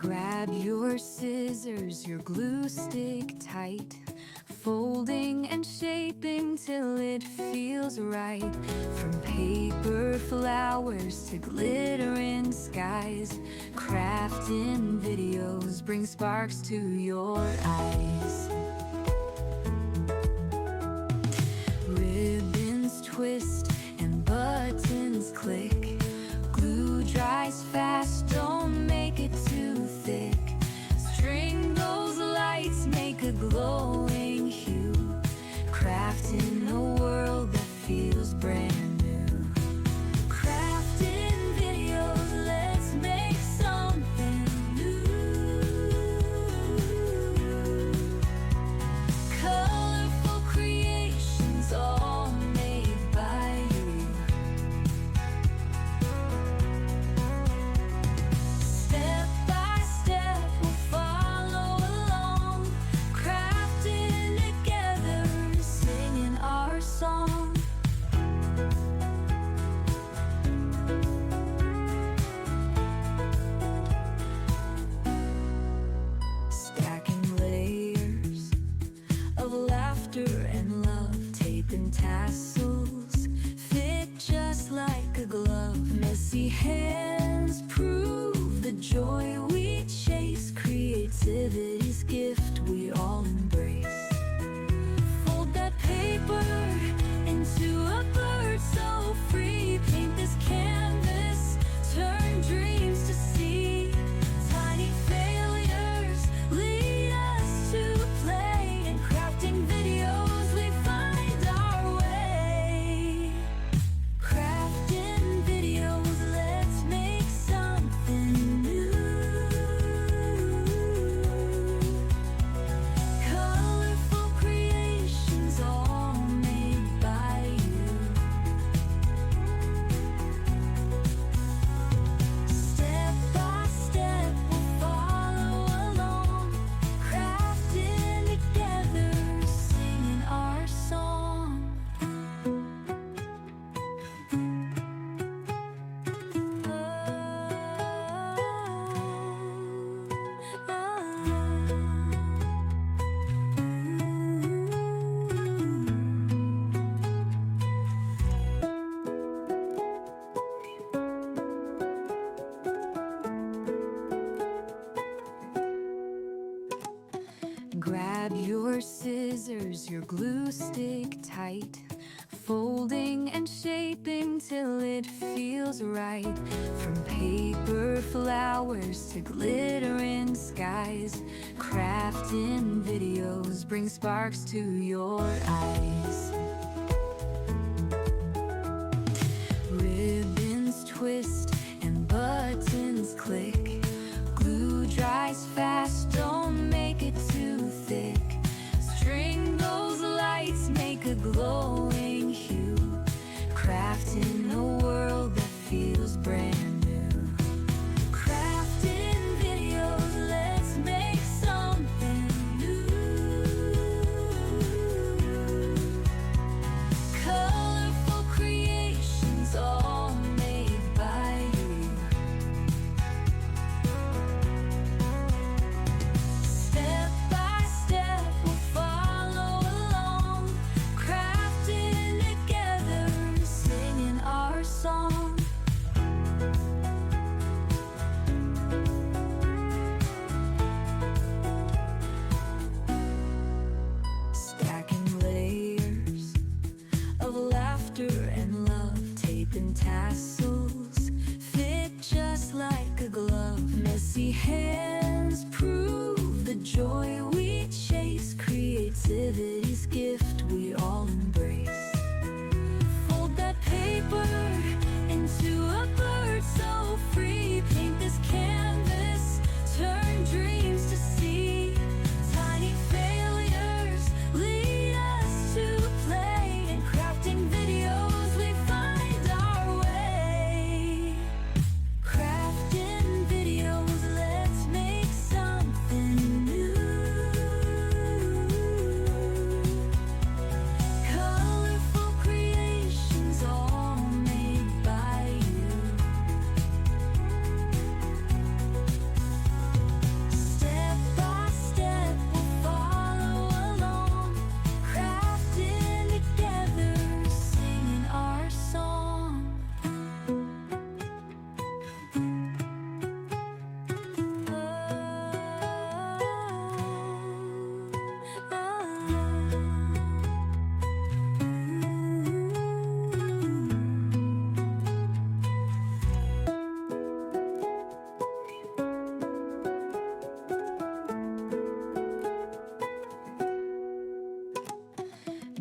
Grab your scissors, your glue stick tight, folding and shaping till it feels right. From paper flowers to glittering skies, crafting videos bring sparks to your eyes. Ribbons twist and buttons click, glue dries fast, don't make it too thick. String those lights, make a glowing hue, crafting a world that feels brand new. Crafting videos, let's make something new. Colorful creations, all made by you. Step by step, we'll follow along, crafting together, singing our song. Stacking layers of laughter and love, taping tassels fit just like a glove. Messy hands prove the joy we chase, creativity's gift we all embrace. Fold that paper into a bird so free, paint this canvas, turn dreams to sea. Tiny failures lead us to play, and crafting videos we find our way. Crafting videos, let's make something new. Colorful creations, all made by you. Step by step, we'll follow along, crafting together, singing our song. Grab your scissors, your glue stick tight, folding and shaping till it feels right. From paper flowers to glittering skies, crafting videos bring sparks to your eyes. Ribbons twist and buttons click, glue dries fast, don't make it too thick. String those lights, make a glowing hue, crafting a world that feels brand new. Crafting videos, let's make something new.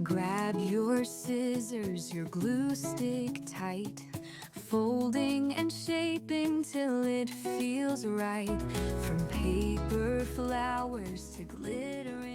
Grab your scissors, your glue stick tight, folding and shaping till it feels right. From paper flowers to glitter